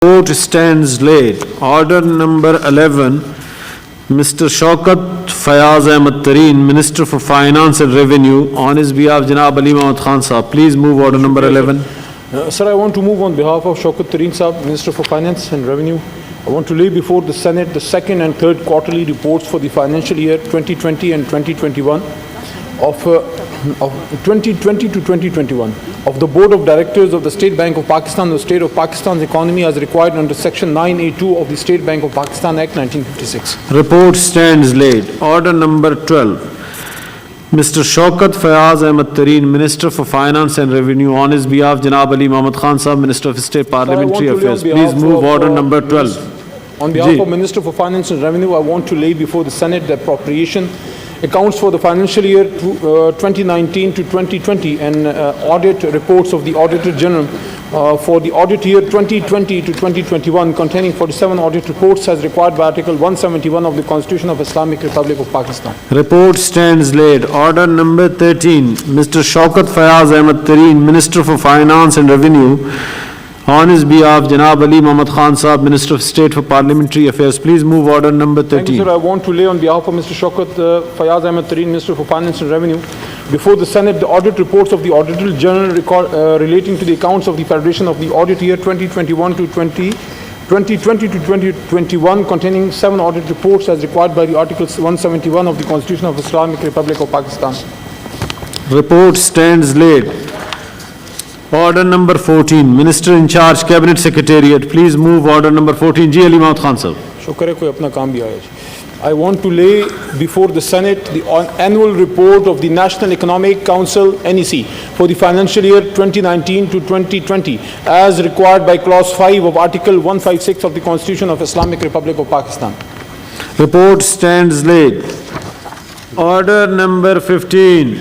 Vote stands laid. Order number 11, Mr. Shaukat Fayaz Ahmed Tareen, Minister for Finance and Revenue, on his behalf, Janab Ali Mahmud Khan Sahab. Please move order number 11. Sir, I want to move on behalf of Shaukat Tareen Sahab, Minister for Finance and Revenue. I want to lay before the Senate the second and third quarterly reports for the financial year 2020 and 2021 of 2020 to 2021 of the Board of Directors of the State Bank of Pakistan, the State of Pakistan's economy as required under Section 9A2 of the State Bank of Pakistan Act 1956. Report stands laid. Order number 12, Mr. Shaukat Fayaz Ahmed Tareen, Minister for Finance and Revenue, on his behalf, Janab Ali Mahmud Khan Sahab, Minister of State Parliamentary Affairs. Please move order number 12. On behalf of Minister for Finance and Revenue, I want to lay before the Senate the appropriation accounts for the financial year 2019 to 2020 and audit reports of the Auditor General for the audit year 2020 to 2021 containing 47 audit reports as required by Article 171 of the Constitution of Islamic Republic of Pakistan. Report stands laid. Order number 13, Mr. Shaukat Fayaz Ahmed Tareen, Minister for Finance and Revenue, on his behalf, Janab Ali Mahmud Khan Sahab, Minister of State for Parliamentary Affairs. Please move order number 13. Thank you, sir. I want to lay on behalf of Mr. Shaukat Fayaz Ahmed Tareen, Minister for Finance and Revenue, before the Senate the audit reports of the Auditor General relating to the accounts of the Federation of the audit year 2021 to 2020 to 2021 containing 7 audit reports as required by the Article 171 of the Constitution of Islamic Republic of Pakistan. Report stands laid. Order number 14, Minister in charge, Cabinet Secretariat. Please move order number 14. Ji Ali Mahmud Khan Sahab. شکر ہے کوئی اپنا کام بھی آیا جی. I want to lay before the Senate the annual report of the National Economic Council NEC for the financial year 2019 to 2020 as required by clause 5 of Article 156 of the Constitution of Islamic Republic of Pakistan. Report stands laid. Order number 15.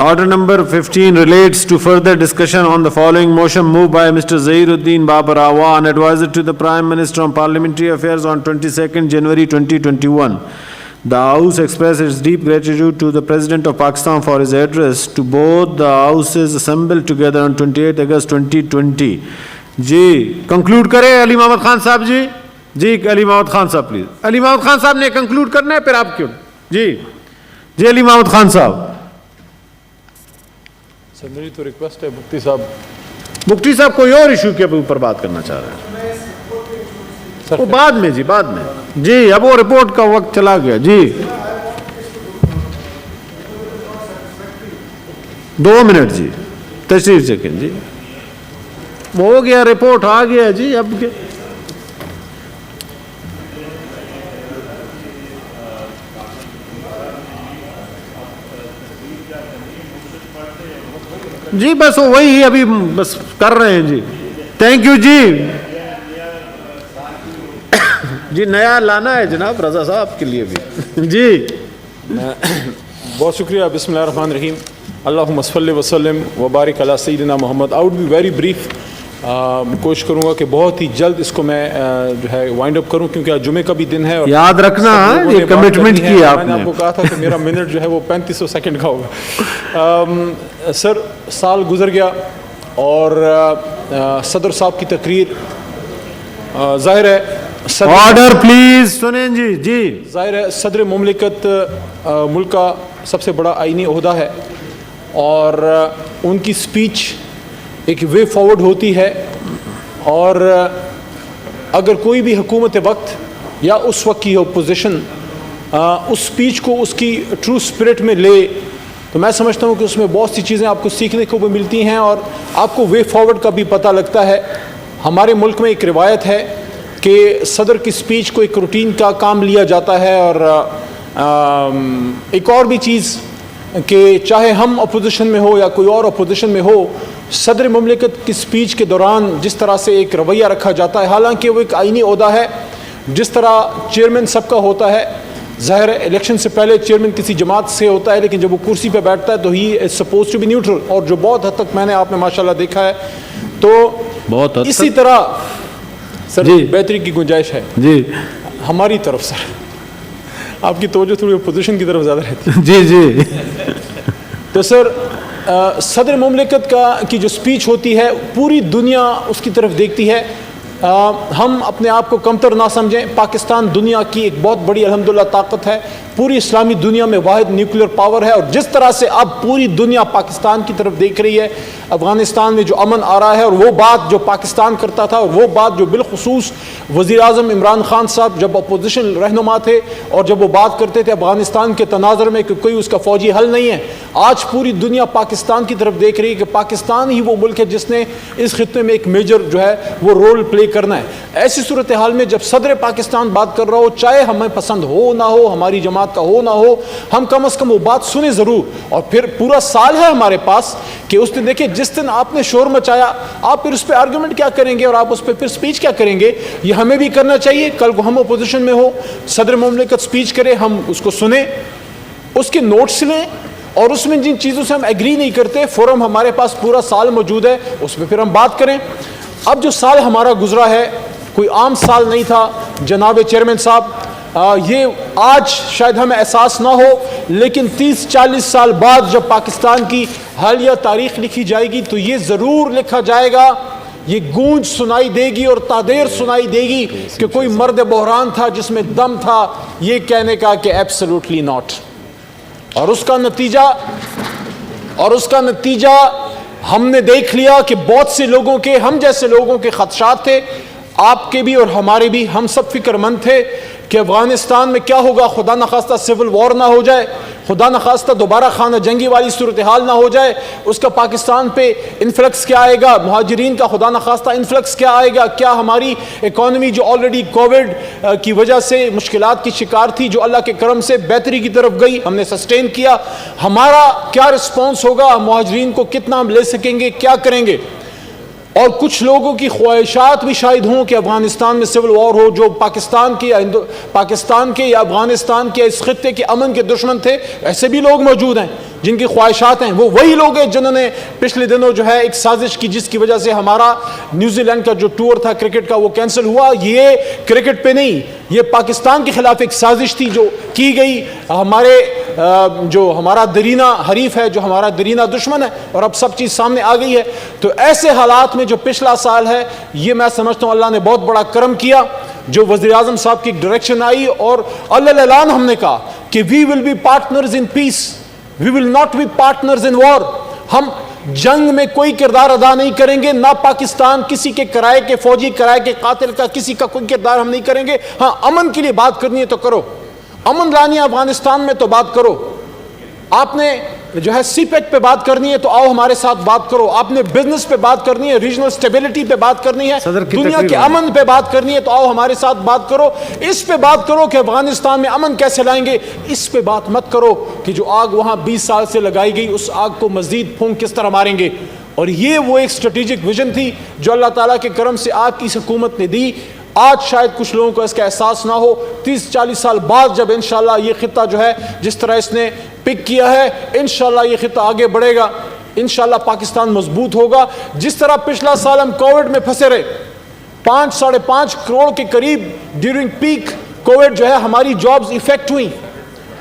Order number 15 relates to further discussion on the following motion moved by Mr. Zahiruddin Babar Awan, advisor to the Prime Minister on Parliamentary Affairs on 22nd January 2021. The House expresses its deep gratitude to the President of Pakistan for his address to both the Houses assembled together on 28 August 2020. Ji, conclude kare Ali Mahmud Khan Sahab ji. Ji, Ali Mahmud Khan Sahab please. Ali Mahmud Khan Sahab ne conclude karna hai, phir aap kyun? Ji, Ji Ali Mahmud Khan Sahab. سر میری تو request ہے مفتی صاحب. مفتی صاحب کوئی اور issue کے اوپر بات کرنا چاہ رہے ہیں. وہ بعد میں جی بعد میں جی اب وہ رپورٹ کا وقت چلا گیا جی. 2 منٹ جی تشریف سیکنڈ جی ہو گیا رپورٹ آ گیا جی. اب جی بس وہی ابھی بس کر رہے ہیں جی. تھینک یو جی. جی نیا لانا ہے جناب رضا صاحب کے لیے بھی جی. بہت شکریہ. بسم اللہ الرحمن الرحیم. اللہم صلی وسلم وبارک علی سیدنا محمد. I would be very brief. کوشش کروں گا کہ بہت ہی جلد اس کو میں جو ہے وائنڈ اپ کروں کیونکہ آج جمعے کا بھی دن ہے. اور یاد رکھنا یہ کمٹمنٹ کی آپ نے. میں نے آپ کو کہا تھا کہ میرا منٹ جو ہے وہ 3500 سیکنڈ کا ہوگا. سر سال گزر گیا اور صدر صاحب کی تقریر ظاہر ہے. آرڈر پلیز سنیں جی. جی ظاہر ہے صدر مملکت ملک کا سب سے بڑا آئینی عہدہ ہے اور ان کی سپیچ ایک وے فارورڈ ہوتی ہے. اور اگر کوئی بھی حکومت وقت یا اس وقت کی اپوزیشن اس سپیچ کو اس کی ٹرو اسپرٹ میں لے تو میں سمجھتا ہوں کہ اس میں بہت سی چیزیں آپ کو سیکھنے کو بھی ملتی ہیں اور آپ کو وے فارورڈ کا بھی پتہ لگتا ہے. ہمارے ملک میں ایک روایت ہے کہ صدر کی سپیچ کو ایک روٹین کا کام لیا جاتا ہے. اور ایک اور بھی چیز کہ چاہے ہم اپوزیشن میں ہو یا کوئی اور اپوزیشن میں ہو, صدر مملکت کی سپیچ کے دوران جس طرح سے ایک رویہ رکھا جاتا ہے, حالانکہ وہ ایک آئینی عہدہ ہے جس طرح چیئرمین سب کا ہوتا ہے. ظاہر ہے الیکشن سے پہلے چیئرمین کسی جماعت سے ہوتا ہے لیکن جب وہ کرسی پہ بیٹھتا ہے تو ہی از سپوز ٹو بی نیوٹرل, اور جو بہت حد تک میں نے آپ میں ماشاءاللہ دیکھا ہے. تو بہت اسی طرح سر جی بہتری کی گنجائش ہے جی ہماری طرف. سر آپ کی توجہ تھوڑی اپوزیشن کی طرف زیادہ رہتی ہے جی جی. تو سر صدر مملکت کی جو سپیچ ہوتی ہے پوری دنیا اس کی طرف دیکھتی ہے. ہم اپنے آپ کو کمتر نہ سمجھیں. پاکستان دنیا کی ایک بہت بڑی الحمدللہ طاقت ہے. پوری اسلامی دنیا میں واحد نیوکلیر پاور ہے, اور جس طرح سے اب پوری دنیا پاکستان کی طرف دیکھ رہی ہے, افغانستان میں جو امن آ رہا ہے, اور وہ بات جو پاکستان کرتا تھا, اور وہ بات جو بالخصوص وزیر اعظم عمران خان صاحب جب اپوزیشن رہنما تھے اور جب وہ بات کرتے تھے افغانستان کے تناظر میں کہ کوئی اس کا فوجی حل نہیں ہے, آج پوری دنیا پاکستان کی طرف دیکھ رہی ہے کہ پاکستان ہی وہ ملک ہے جس نے اس خطے میں ایک میجر جو ہے وہ رول پلے کرنا ہے. ایسی صورتحال میں جب صدر پاکستان بات کر رہا ہو, چاہے ہمیں پسند ہو نہ ہو, ہماری جماعت کا ہو نہ ہو, ہم کم از کم وہ بات سنیں ضرور. اور پھر پورا سال ہے ہمارے پاس کہ اس نے دیکھیں جس دن آپ نے شور مچایا, آپ پھر اس پہ آرگومنٹ کیا کریں گے اور آپ اس پہ پھر سپیچ کیا کریں گے. یہ ہمیں بھی کرنا چاہیے. کل کو ہم اپوزیشن میں ہو, صدر مملکت سپیچ کرے, ہم اس کو سنیں, اس کے نوٹس لیں, اور اس میں جن چیزوں سے ہم ایگری نہیں کرتے, فورم ہمارے پاس پورا سال موجود ہے, اس پہ پھر ہم بات کریں. اب جو سال ہمارا گزرا ہے کوئی عام سال نہیں تھا جناب چیئرمین صاحب. یہ آج شاید ہمیں احساس نہ ہو, لیکن 30-40 سال بعد جب پاکستان کی حالیہ تاریخ لکھی جائے گی تو یہ ضرور لکھا جائے گا, یہ گونج سنائی دے گی اور تادیر سنائی دے گی کہ کوئی مرد بحران تھا جس میں دم تھا, یہ کہنے کا کہ ایبسلیوٹلی ناٹ. اور اس کا نتیجہ ہم نے دیکھ لیا کہ بہت سے لوگوں کے, ہم جیسے لوگوں کے خدشات تھے, آپ کے بھی اور ہمارے بھی. ہم سب فکر مند تھے کہ افغانستان میں کیا ہوگا, خدا نخواستہ سول وار نہ ہو جائے, خدا نخواستہ دوبارہ خانہ جنگی والی صورتحال نہ ہو جائے, اس کا پاکستان پہ انفلکس کیا آئے گا, مہاجرین کا خدا نخواستہ انفلکس کیا آئے گا, کیا ہماری اکانومی جو آلریڈی کووڈ کی وجہ سے مشکلات کی شکار تھی, جو اللہ کے کرم سے بہتری کی طرف گئی, ہم نے سسٹین کیا, ہمارا کیا رسپانس ہوگا, مہاجرین کو کتنا ہم لے سکیں گے, کیا کریں گے. اور کچھ لوگوں کی خواہشات بھی شاید ہوں کہ افغانستان میں سول وار ہو, جو پاکستان کے یا افغانستان کے اس خطے کے امن کے دشمن تھے. ایسے بھی لوگ موجود ہیں جن کی خواہشات ہیں. وہ وہی لوگ ہیں جنہوں نے پچھلے دنوں جو ہے ایک سازش کی جس کی وجہ سے ہمارا نیوزی لینڈ کا جو ٹور تھا کرکٹ کا وہ کینسل ہوا. یہ کرکٹ پہ نہیں, یہ پاکستان کے خلاف ایک سازش تھی جو کی گئی, ہمارا درینہ حریف ہے, جو ہمارا درینہ دشمن ہے, اور اب سب چیز سامنے آ گئی ہے. تو ایسے حالات میں جو پچھلا سال ہے, یہ میں سمجھتا ہوں اللہ نے بہت بڑا کرم کیا, جو وزیر اعظم صاحب کی ڈائریکشن آئی, اور اللہ اعلان ہم نے کہا کہ we will be partners in peace, we will not be partners in war. ہم جنگ میں کوئی کردار ادا نہیں کریں گے, نہ پاکستان کسی کے کرائے کے فوجی, کرائے کے قاتل کا کسی کا کوئی کردار ہم نہیں کریں گے. ہاں, امن کے لیے بات کرنی ہے تو کرو, امن لانی ہے افغانستان میں تو بات کرو. آپ نے جو ہے سی پیک پہ بات کرنی ہے تو آؤ ہمارے ساتھ بات کرو. آپ نے بزنس پہ بات کرنی ہے, ریجنل سٹیبلٹی پہ بات کرنی ہے, دنیا کے امن پہ بات کرنی ہے تو آؤ ہمارے ساتھ بات کرو. اس پہ بات کرو کہ افغانستان میں امن کیسے لائیں گے. اس پہ بات مت کرو کہ جو آگ وہاں 20 سال سے لگائی گئی اس آگ کو مزید پھونک کس طرح ماریں گے. اور یہ وہ ایک اسٹریٹجک ویژن تھی جو اللہ تعالیٰ کے کرم سے آپ کی حکومت نے دی. آج شاید کچھ لوگوں کو اس کا احساس نہ ہو, 30-40 سال بعد جب انشاءاللہ یہ خطہ جو ہے جس طرح اس نے پک کیا ہے, انشاءاللہ یہ خطہ آگے بڑھے گا, انشاءاللہ پاکستان مضبوط ہوگا. جس طرح پچھلا سال ہم کووڈ میں پھنسے رہے, 5-5.5 کروڑ کے قریب ڈیورنگ پیک کووڈ جو ہے ہماری جابز افیکٹ ہوئی.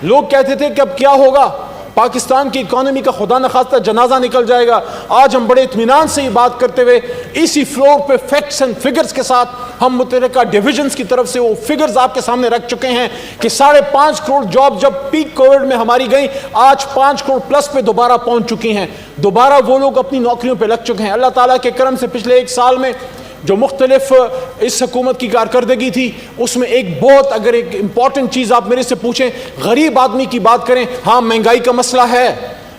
لوگ کہتے تھے کہ اب کیا ہوگا, پاکستان کی اکانومی کا خدا نخواستہ جنازہ نکل جائے گا. آج ہم بڑے اطمینان سے یہ بات کرتے ہوئے اسی فلور پہ فیکٹس اینڈ فگرز کے ساتھ ہم متحرکہ ڈویژنز کی طرف سے وہ فگرز آپ کے سامنے رکھ چکے ہیں کہ 5.5 کروڑ جاب جب پیک کووڈ میں ہماری گئی, آج 5 کروڑ پلس پہ دوبارہ پہنچ چکی ہیں. دوبارہ وہ لوگ اپنی نوکریوں پہ لگ چکے ہیں. اللہ تعالیٰ کے کرم سے پچھلے ایک سال میں جو مختلف اس حکومت کی کارکردگی تھی اس میں ایک بہت, اگر ایک امپورٹنٹ چیز آپ میرے سے پوچھیں, غریب آدمی کی بات کریں. ہاں, مہنگائی کا مسئلہ ہے,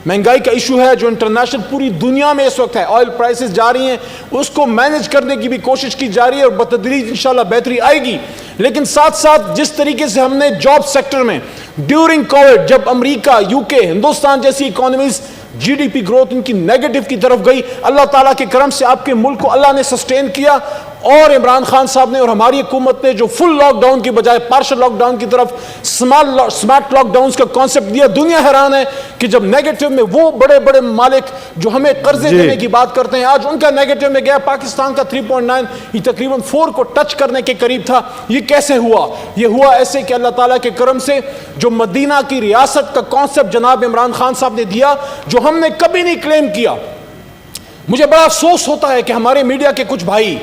مہنگائی کا ایشو ہے جو انٹرنیشنل پوری دنیا میں اس وقت ہے. آئل پرائسز جا رہی ہیں, اس کو مینج کرنے کی بھی کوشش کی جا رہی ہے اور بتدریج انشاءاللہ بہتری آئے گی. لیکن ساتھ ساتھ جس طریقے سے ہم نے جاب سیکٹر میں ڈیورنگ کووڈ, جب امریکہ, UK, ہندوستان جیسی economies G D P growth ان کی نیگیٹو کی طرف گئی, اللہ تعالیٰ کے کرم سے آپ کے ملک کو اللہ نے سسٹین کیا. اور عمران خان صاحب نے اور ہماری حکومت نے جو فل لاک ڈاؤن کی بجائے پارشل لاک ڈاؤن کی طرف سمارٹ لاک ڈاؤنز کا کانسیپٹ دیا. دنیا حیران ہے کہ جب نیگیٹو میں وہ بڑے بڑے مالک جو ہمیں قرضے دینے کی بات کرتے ہیں, آج ان کا نیگیٹو میں گیا. پاکستان کا 3.9 یہ تقریباً 4 کو ٹچ کرنے کے قریب تھا. یہ کیسے ہوا؟ یہ ہوا ایسے کہ اللہ تعالیٰ کے کرم سے جو مدینہ کی ریاست کا کانسیپٹ جناب عمران خان صاحب نے دیا, جو ہم نے کبھی نہیں کلیم کیا. مجھے بڑا افسوس ہوتا ہے کہ ہمارے میڈیا کے کچھ بھائی,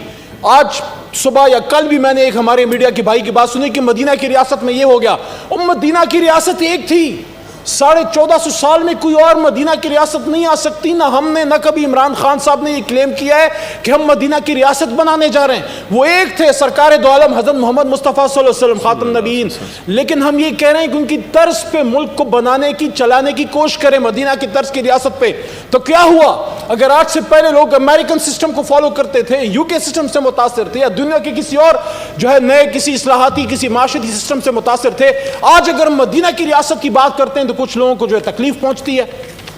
آج صبح یا کل بھی میں نے ایک ہمارے میڈیا کے بھائی کی بات سنی کہ مدینہ کی ریاست میں یہ ہو گیا. اور مدینہ کی ریاست ایک تھی, 1450 سال میں کوئی اور مدینہ کی ریاست نہیں آ سکتی. نہ ہم نے, نہ کبھی عمران خان صاحب نے یہ کلیم کیا ہے کہ ہم مدینہ کی ریاست بنانے جا رہے ہیں. وہ ایک تھے سرکار دو عالم حضرت محمد مصطفیٰ صلی اللہ علیہ وسلم خاتم النبیین. لیکن ہم یہ کہہ رہے ہیں کہ ان کی طرز پہ ملک کو بنانے کی, چلانے کی کوشش کریں مدینہ کی طرز کی ریاست پہ. تو کیا ہوا؟ اگر آج سے پہلے لوگ امریکن سسٹم کو فالو کرتے تھے, یو کے سسٹم سے متاثر تھے, یا دنیا کے کسی اور جو ہے نئے کسی اصلاحاتی کسی معاشرتی سسٹم سے متاثر تھے, آج اگر مدینہ کی ریاست کی بات کرتے ہیں تو کچھ لوگوں کو جو ہے تکلیف پہنچتی ہے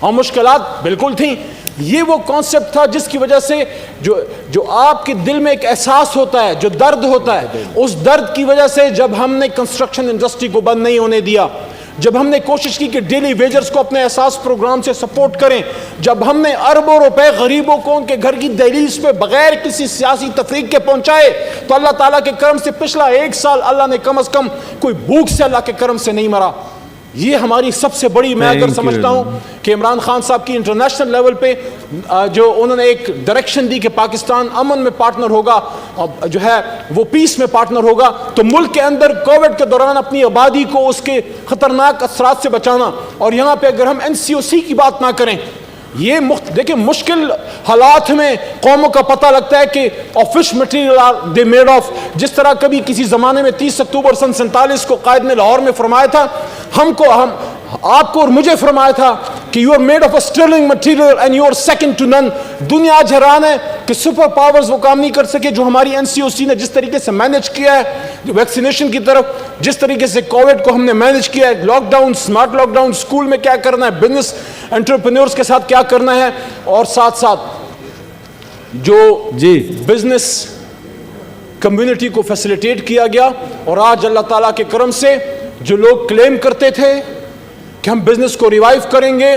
اور مشکلات بالکل تھیں. یہ وہ کانسیپٹ تھا جس کی وجہ سے جو آپ کے دل میں ایک احساس ہوتا ہے, جو درد ہوتا ہے, اس درد کی وجہ سے جب ہم نے کنسٹرکشن انڈسٹری کو بند نہیں ہونے دیا, جب ہم نے کوشش کی کہ ڈیلی ویجرز کو اپنے احساس پروگرام سے سپورٹ کریں, جب ہم نے اربوں روپے غریبوں کو ان کے گھر کی دہلیز پہ بغیر کسی سیاسی تفریق کے پہنچائے, تو اللہ تعالیٰ کے کرم سے پچھلا 1 سال اللہ نے کم از کم کوئی بھوک سے اللہ کے کرم سے نہیں مرا. یہ ہماری سب سے بڑی, میں اگر سمجھتا ہوں کہ عمران خان صاحب کی انٹرنیشنل لیول پہ جو انہوں نے ایک ڈائریکشن دی کہ پاکستان امن میں پارٹنر ہوگا, جو ہے وہ پیس میں پارٹنر ہوگا, تو ملک کے اندر کووڈ کے دوران اپنی آبادی کو اس کے خطرناک اثرات سے بچانا. اور یہاں پہ اگر ہم NCOC کی بات نہ کریں, یہ دیکھیں مشکل حالات میں قوموں کا پتہ لگتا ہے کہ آفش مٹیریل دے میڈ آف. جس طرح کبھی کسی زمانے میں 30 اکتوبر سن 47 کو قائد نے لاہور میں فرمایا تھا, آپ کو اور مجھے فرمایا تھا کہ you are made of a sterling material and you are second to none. دنیا آج حیران ہے کہ سپر پاورز وہ کام نہیں کر سکے جو ہماری NCOC نے جس طریقے سے مینج کیا ہے ویکسینیشن کی طرف, جس طریقے سے کووڈ کو ہم نے مینج کیا ہے, lockdown, smart lockdown, school میں کیا کرنا ہے, بزنس انٹرپرینورز کے ساتھ کیا کرنا ہے, اور ساتھ ساتھ جو بزنس کمیونٹی کو فیسیلیٹیٹ کیا گیا. اور آج اللہ تعالیٰ کے کرم سے جو لوگ کلیم کرتے تھے کہ ہم بزنس کو ریوائیو کریں گے,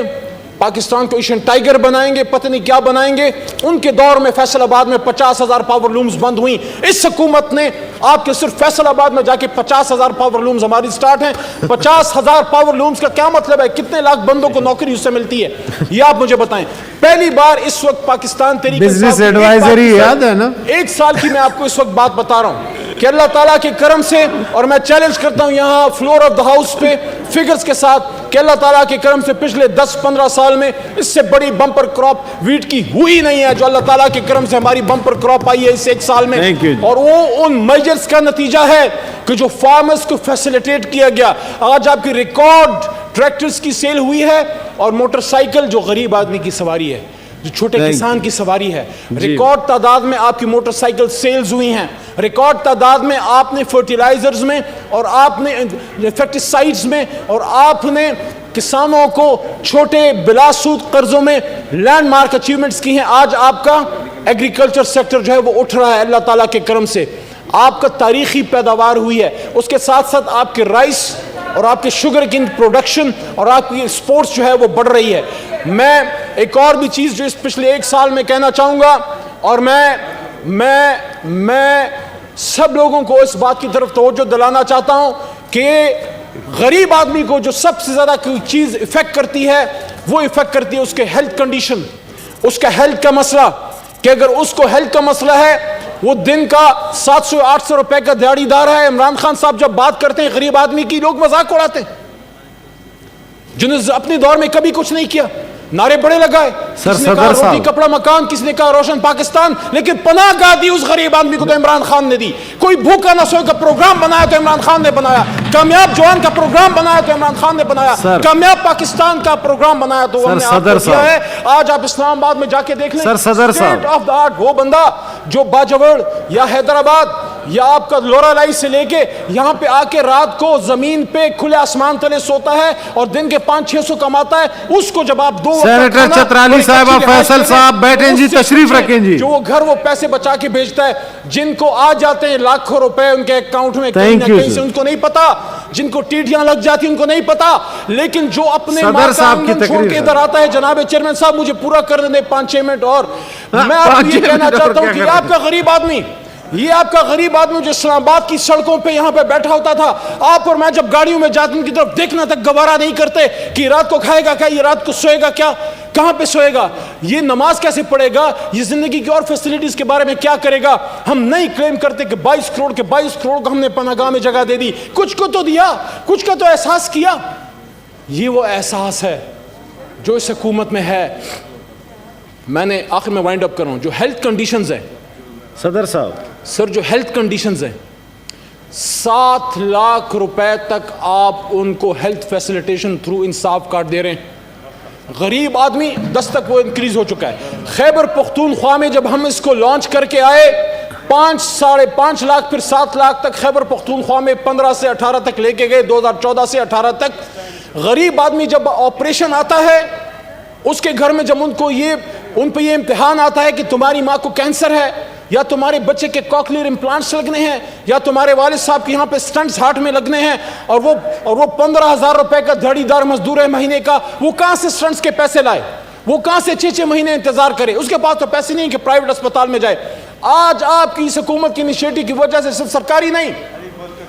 پاکستان کو ایشین ٹائیگر بنائیں گے, پتہ نہیں کیا بنائیں گے, ان کے دور میں فیصل آباد میں 50,000 پاور لومز بند ہوئیں. اس حکومت نے آپ کے صرف فیصل آباد میں جا کے 50,000 پاور لومز ہماری سٹارٹ ہیں. 50,000 پاور لومز کا کیا مطلب ہے؟ کتنے لاکھ بندوں کو نوکری اس سے ملتی ہے, یہ آپ مجھے بتائیں. پہلی بار اس وقت پاکستان بزنس ایڈوائزری یاد ہے نا, 1 سال کی میں آپ کو اس وقت بات بتا رہا ہوں کہ اللہ تعالیٰ کے کرم سے, اور میں چیلنج کرتا ہوں یہاں فلور آف دا ہاؤس پہ فگرز کے ساتھ کہ اللہ تعالیٰ کے کرم سے پچھلے 10-15 سال میں اس سے بڑی بمپر کراپ ویٹ کی ہوئی نہیں ہے جو اللہ تعالیٰ کے کرم سے ہماری بمپر کراپ آئی ہے اس 1 سال میں. اور وہ ان میجرز کا نتیجہ ہے کہ جو فارمرز کو فیسیلیٹیٹ کیا گیا. آج آپ کی ریکارڈ ٹریکٹرز کی سیل ہوئی ہے, اور موٹر سائیکل جو غریب آدمی کی سواری ہے, جو چھوٹے کسان کی سواری ہے, ریکارڈ تعداد میں آپ کی موٹر سائیکل سیلز ہوئی ہیں. ریکارڈ تعداد میں آپ نے فرٹیلائزرز میں, اور آپ نے انسیکٹیسائیڈز میں, اور آپ نے کسانوں کو چھوٹے بلا سود قرضوں میں لینڈ مارک اچیومنٹس کی ہیں. آج آپ کا ایگریکلچر سیکٹر جو ہے وہ اٹھ رہا ہے اللہ تعالیٰ کے کرم سے. آپ کا تاریخی پیداوار ہوئی ہے. اس کے ساتھ ساتھ آپ کے رائس اور آپ کے شوگر کین پروڈکشن اور آپ کی ایکسپورٹس جو ہے وہ بڑھ رہی ہے. میں ایک اور بھی چیز جو اس پچھلے 1 سال میں کہنا چاہوں گا, اور میں سب لوگوں کو اس بات کی طرف توجہ دلانا چاہتا ہوں کہ غریب آدمی کو جو سب سے زیادہ کوئی چیز افیکٹ کرتی ہے, وہ افیکٹ کرتی ہے اس کے ہیلتھ کنڈیشن, اس کا ہیلتھ کا مسئلہ. کہ اگر اس کو ہیلتھ کا مسئلہ ہے, وہ دن کا 700-800 روپے کا دیہڑی دار ہے. عمران خان صاحب جب بات کرتے ہیں غریب آدمی کی, لوگ مذاق اڑاتے ہیں, جنہوں نے اپنے دور میں کبھی کچھ نہیں کیا, نعرے بڑے لگائے, کسی نے کہا روٹی کپڑا مکان, کسی نے کہا روشن پاکستان, لیکن پناہ گاہ دی اس غریب آدمی کو تو عمران خان نے دی. کوئی بھوکا نہ سوئے کا پروگرام بنایا تو عمران خان نے بنایا, کامیاب جوان کا پروگرام بنایا تو عمران خان نے بنایا, کامیاب پاکستان کا پروگرام بنایا تو ہم نے آپ کو کیا ہے. آج آپ اسلام آباد میں جا کے دیکھ لیں, اسٹیٹ آف دا آرٹ وہ بندہ جو باجوڑ یا حیدرآباد یا آپ کا لورا لائی سے لے کے یہاں پہ آ کے رات کو زمین پہ کھلے آسمان تلے سوتا ہے اور دن کے 500-600 کماتا ہے، اس کو جب آپ 2 وقت سینیٹر چترالی صاحبہ، فیصل صاحب بیٹھیں جی، تشریف رکھیں جی. جو وہ گھر وہ پیسے بچا کے بھیجتا ہے، جن کو آ جاتے ہیں لاکھوں روپے ان کے اکاؤنٹ میں کہیں نہ کہیں سے، ان کو نہیں پتا، جن کو ٹیٹیاں لگ جاتی ان کو نہیں پتا، لیکن جو اپنے ماں کا آنگن چھوڑ کے ادھر آتا ہے. جناب چیئرمین صاحب مجھے پورا کرنے دیں 5-6 منٹ اور. میں آپ کو یہ کہنا چاہتا ہوں کہ آپ کا غریب آدمی، یہ آپ کا غریب آدمی جو اسلام آباد کی سڑکوں پہ یہاں پہ بیٹھا ہوتا تھا، آپ اور میں جب گاڑیوں میں جاتے ان کی طرف دیکھنا تک گوارا نہیں کرتے کہ رات کو کھائے گا کیا، یہ رات کو سوئے گا کیا، کہاں پہ سوئے گا، یہ نماز کیسے پڑھے گا، یہ زندگی کی اور فیسلٹیز کے بارے میں کیا کرے گا. ہم نہیں کلیم کرتے کہ 22 کروڑ کو ہم نے پناہ گاہ میں جگہ دے دی، کچھ کو تو دیا، کچھ کا تو احساس کیا. یہ وہ احساس ہے جو اس حکومت میں ہے. میں نے آخر میں وائنڈ اپ کر رہا ہوں. جو ہیلتھ کنڈیشنز ہیں صدر صاحب، سر، جو ہیلتھ کنڈیشنز ہیں 7 لاکھ روپے تک آپ ان کو ہیلتھ فیسیلیٹیشن تھرو انصاف کارڈ دے رہے ہیں. غریب آدمی 10 تک وہ انکریز ہو چکا ہے. خیبر پختونخوا میں جب ہم اس کو لانچ کر کے آئے 5.5 لاکھ پھر 7 لاکھ تک خیبر پختونخوا میں 15 سے 18 تک لے کے گئے، 2014 سے 18 تک. غریب آدمی جب آپریشن آتا ہے اس کے گھر میں، جب ان پہ یہ امتحان آتا ہے کہ تمہاری ماں کو کینسر ہے یا تمہارے بچے کے کوکلیئر امپلانٹس لگنے ہیں یا تمہارے والد صاحب کے یہاں پہ سٹنٹس ہارٹ میں لگنے ہیں، اور وہ 15,000 روپے کا دھڑی دار مزدور ہے مہینے کا، وہ کہاں سے سٹنٹس کے پیسے لائے، وہ کہاں سے 6 مہینے انتظار کرے، اس کے پاس تو پیسے نہیں کہ پرائیویٹ اسپتال میں جائے. آج آپ کی اس حکومت کی انیشیٹو کی وجہ سے صرف سرکاری نہیں،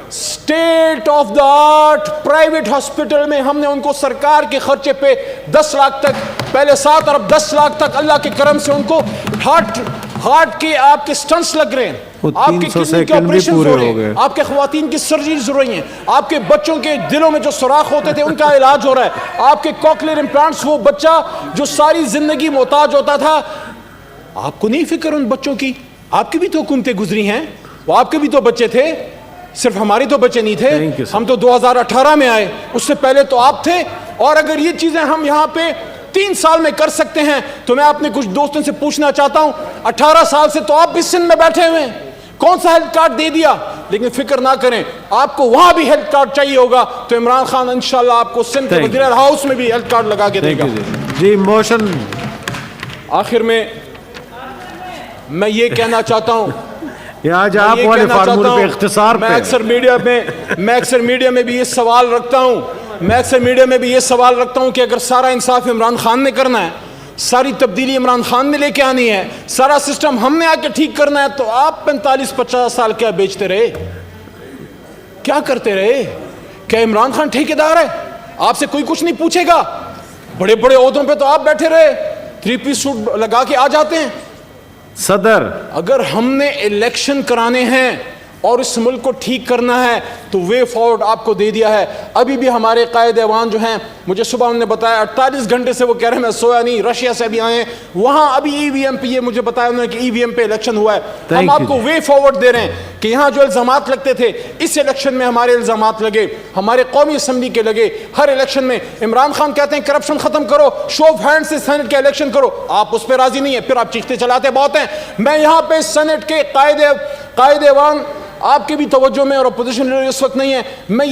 state of the art private hospital میں ہم نے ان کو سرکار کے خرچے پہ 10 لاکھ تک، پہلے 7 ارب 10 لاکھ تک اللہ کے کرم سے ان کو ہارٹ کے آپ کے سٹنٹس لگ رہے ہیں، آپ کے کڈنی کے آپریشن ہو رہے ہیں، آپ کے خواتین کی سرجریز ہو رہی ہیں، آپ کے بچوں کے دلوں میں جو سوراخ ہوتے تھے ان کا علاج ہو رہا ہے، آپ کے کوکلیئر امپلانٹس، وہ بچہ جو ساری زندگی محتاج ہوتا تھا. آپ کو نہیں فکر ان بچوں کی؟ آپ کی بھی تو حکومتیں گزری ہیں، وہ آپ کے بھی تو بچے تھے، صرف ہمارے تو بچے نہیں تھے. ہم تو 2018 میں آئے، اس سے پہلے تو آپ تھے. اور اگر یہ چیزیں ہم یہاں پہ 3 سال میں کر سکتے ہیں تو میں اپنے کچھ دوستوں سے پوچھنا چاہتا ہوں، 18 سال سے تو آپ بھی سندھ میں بیٹھے ہوئے ہیں، کون سا ہیلتھ کارڈ دے دیا؟ لیکن فکر نہ کریں، آپ کو وہاں بھی ہیلتھ کارڈ چاہیے ہوگا تو عمران خان انشاءاللہ آپ کو سندھ کے وزیر ہاؤس میں بھی ہیلتھ کارڈ لگا کے دے گا. جی موشن. آخر میں میں یہ کہنا چاہتا ہوں، آج آپ والے فارمول پہ اختصار میں اکثر میڈیا میں بھی یہ سوال رکھتا ہوں کہ اگر سارا انصاف عمران خان نے کرنا ہے، ساری تبدیلی عمران خان نے لے کے آنی ہے، سارا سسٹم ہم نے آ کے ٹھیک کرنا ہے، تو آپ 45-50 سال کیا بیچتے رہے، کیا کرتے رہے؟ کیا عمران خان ٹھیکیدار ہے؟ آپ سے کوئی کچھ نہیں پوچھے گا؟ بڑے بڑے عہدوں پہ تو آپ بیٹھے رہے، 3 پیس سوٹ لگا کے آ جاتے ہیں. صدر، اگر ہم نے الیکشن کرانے ہیں اور اس ملک کو ٹھیک کرنا ہے تو وے فارورڈ آپ کو دے دیا ہے. ابھی بھی ہمارے قائد ایوان جو ہیں، مجھے صبح انہوں نے بتایا 48 گھنٹے سے وہ کہہ رہے ہیں میں سویا نہیں، رشیا سے ابھی آئے ہیں، وہاں ابھی ای وی ایم پہ، یہ مجھے بتایا انہوں نے کہ ای وی ایم پہ الیکشن ہوا ہے. ہم آپ کو وے فارورڈ دے رہے ہیں کہ یہاں جو الزامات لگتے تھے اس الیکشن میں ہمارے الزامات لگے، ہمارے قومی اسمبلی کے لگے، ہر الیکشن میں. عمران خان کہتے ہیں کرپشن ختم کرو، شو آف ہینڈ سے سینٹ کے الیکشن کرو، آپ اس پہ راضی نہیں ہیں، پھر آپ چیختے چلاتے بہت ہیں. میں یہاں پہ سینٹ کے قائد ایوان آپ کی بھی توجہ میں اور اپوزیشن لیڈر اس وقت نہیں ہے، میں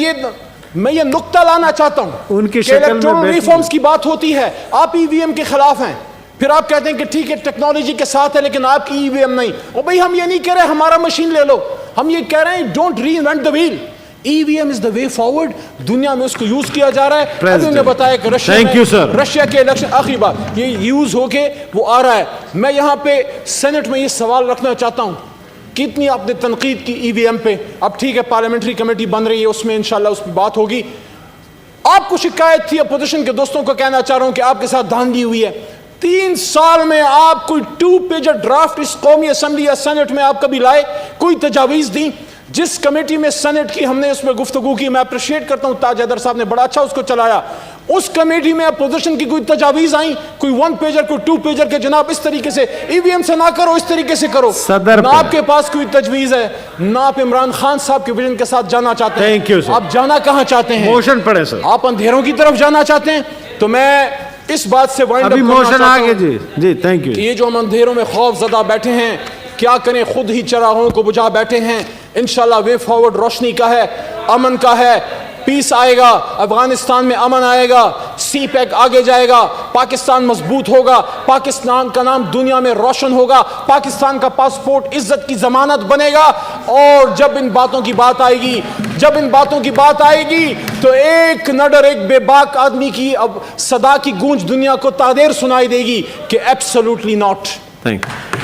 یہ نقطہ لانا چاہتا ہوں کہ الیکٹورل ریفارمز کی بات ہوتی ہے، آپ ای وی ایم کے خلاف ہیں، پھر آپ کہتے ہیں کہ ٹھیک ہے ٹیکنالوجی کے ساتھ ہے لیکن آپ کی ای وی ایم نہیں. اور بھئی ہم یہ نہیں کہہ رہے ہمارا مشین لے لو، ہم یہ کہہ رہے ہیں don't reinvent the wheel. E V M is the way forward, دنیا میں اس کو یوز کیا جا رہا ہے. ابھی انہوں نے بتایا کہ رشیا کے الیکشن، آخری بات، یہ یوز ہو کے وہ آ رہا ہے. میں یہاں پہ سینٹ میں یہ سوال رکھنا چاہتا ہوں، کتنی آپ نے تنقید کی ای وی ایم پہ، اب ٹھیک ہے پارلیمنٹری کمیٹی بن رہی ہے، اس میں انشاءاللہ اس پہ بات ہوگی. آپ کو شکایت تھی، اپوزیشن کے دوستوں کو کہنا چاہ رہا ہوں کہ آپ کے ساتھ دھاندلی ہوئی ہے. 3 سال میں آپ کوئی 2 پیجر ڈرافٹ اس قومی اسمبلی یا سینٹ میں آپ کبھی لائے، کوئی تجاویز دی؟ جس کمیٹی میں سینٹ کی ہم نے اس میں گفتگو کی، میں اپریشیٹ کرتا ہوں تاج حیدر صاحب نے بڑا اچھا اس کو چلایا. اس کمیٹی میں اپوزیشن کی کوئی تجاویز آئیں، کوئی 1 پیجر کوئی 2 پیجر کے جناب اس طریقے سے ای وی ایم سے نہ کرو، اس طریقے سے کرو. نہ آپ کے پاس کوئی تجویز ہے، نہ آپ عمران خان صاحب کے ویژن کے ساتھ جانا چاہتے ہیں. آپ جانا کہاں چاہتے ہیں؟ موشن پڑھیں سر. آپ اندھیروں کی طرف جانا چاہتے ہیں. تو میں اس بات سے وائنڈ اپ کرنا چاہتا ہوں جی تھینک یو. یہ جو ہم اندھیروں میں خوف زدہ بیٹھے ہیں، کیا کریں خود ہی چراغوں کو بجھا بیٹھے ہیں. انشاءاللہ وے فارورڈ روشنی کا ہے, امن کا ہے, پیس آئے گا, افغانستان میں امن آئے گا, سی پیک آگے جائے گا, پاکستان مضبوط ہوگا, پاکستان کا نام دنیا میں روشن ہوگا, پاکستان کا پاسپورٹ عزت کی ضمانت بنے گا. اور جب ان باتوں کی بات آئے گی تو ایک نڈر ایک بے باک آدمی کی اب صدا کی گونج دنیا کو تادیر سنائی دے گی کہ ایبسولوٹلی ناٹ. Thank you.